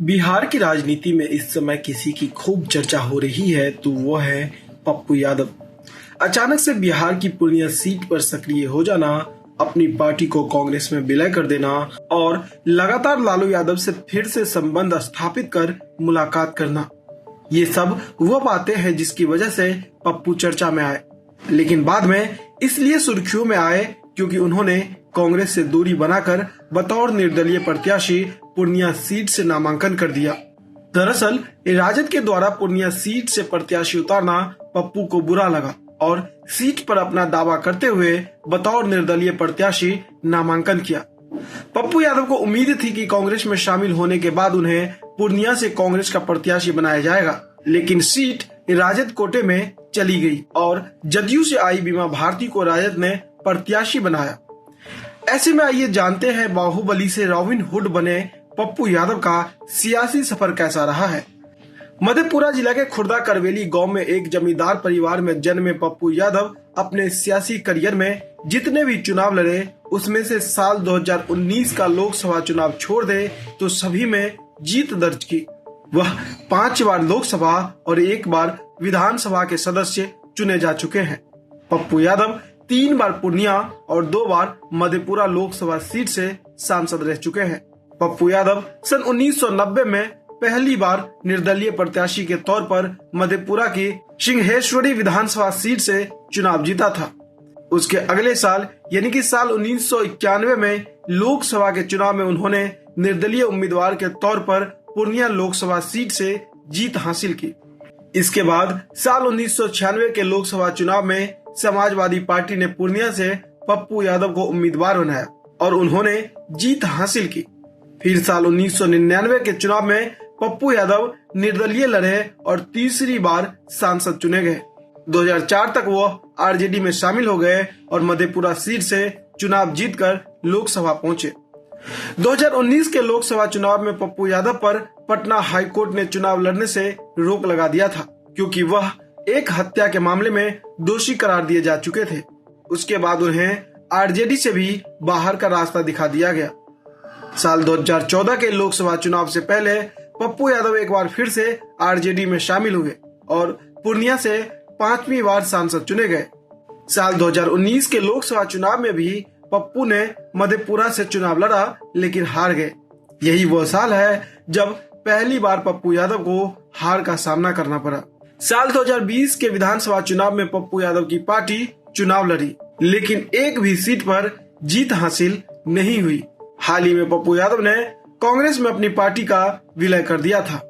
बिहार की राजनीति में इस समय किसी की खूब चर्चा हो रही है तो वो है पप्पू यादव। अचानक से बिहार की पूर्णिया सीट पर सक्रिय हो जाना, अपनी पार्टी को कांग्रेस में विलय कर देना और लगातार लालू यादव से फिर से संबंध स्थापित कर मुलाकात करना, ये सब वो बातें हैं जिसकी वजह से पप्पू चर्चा में आए। लेकिन बाद में इसलिए सुर्खियों में आए क्योंकि उन्होंने कांग्रेस से दूरी बनाकर बतौर निर्दलीय प्रत्याशी पूर्णिया सीट से नामांकन कर दिया। दरअसल राजद के द्वारा पूर्णिया सीट से प्रत्याशी उतारना पप्पू को बुरा लगा और सीट पर अपना दावा करते हुए बतौर निर्दलीय प्रत्याशी नामांकन किया। पप्पू यादव को उम्मीद थी कि कांग्रेस में शामिल होने के बाद उन्हें पूर्णिया से कांग्रेस का प्रत्याशी बनाया जाएगा, लेकिन सीट राजद कोटे में चली गई और जदयू से आई बीमा भारती को राजद ने प्रत्याशी बनाया। ऐसे में आइए जानते हैं बाहुबली से रॉबिन हुड बने पप्पू यादव का सियासी सफर कैसा रहा है। मधेपुरा जिला के खुर्दा करवेली गांव में एक जमींदार परिवार में जन्मे पप्पू यादव अपने सियासी करियर में जितने भी चुनाव लड़े उसमें से साल 2019 का लोकसभा चुनाव छोड़ दे तो सभी में जीत दर्ज की। वह 5 बार लोकसभा और 1 बार विधानसभा के सदस्य चुने जा चुके हैं। पप्पू यादव 3 बार पूर्णिया और 2 बार मधेपुरा लोकसभा सीट से सांसद रह चुके हैं। पप्पू यादव सन 1990 में पहली बार निर्दलीय प्रत्याशी के तौर पर मधेपुरा की सिंहेश्वरी विधानसभा सीट से चुनाव जीता था। उसके अगले साल यानी कि साल 1991 में लोकसभा के चुनाव में उन्होंने निर्दलीय उम्मीदवार के तौर पर पूर्णिया लोकसभा सीट से जीत हासिल की। इसके बाद साल 1996 के लोकसभा चुनाव में समाजवादी पार्टी ने पूर्णिया से पप्पू यादव को उम्मीदवार बनाया और उन्होंने जीत हासिल की। फिर साल 1999 के चुनाव में पप्पू यादव निर्दलीय लड़े और तीसरी बार सांसद चुने गए। 2004 तक वो आरजेडी में शामिल हो गए और मधेपुरा सीट से चुनाव जीतकर लोकसभा पहुंचे। 2019 के लोकसभा चुनाव में पप्पू यादव पर पटना हाईकोर्ट ने चुनाव लड़ने से रोक लगा दिया था क्योंकि वह एक हत्या के मामले में दोषी करार दिए जा चुके थे। उसके बाद उन्हें आरजेडी से भी बाहर का रास्ता दिखा दिया गया। साल 2014 के लोकसभा चुनाव से पहले पप्पू यादव एक बार फिर से आरजेडी में शामिल हुए और पूर्णिया से 5वीं बार सांसद चुने गए। साल 2019 के लोकसभा चुनाव में भी पप्पू ने मधेपुरा से चुनाव लड़ा लेकिन हार गए। यही वो साल है जब पहली बार पप्पू यादव को हार का सामना करना पड़ा। साल 2020 के विधानसभा चुनाव में पप्पू यादव की पार्टी चुनाव लड़ी लेकिन एक भी सीट पर जीत हासिल नहीं हुई। हाल ही में पप्पू यादव ने कांग्रेस में अपनी पार्टी का विलय कर दिया था।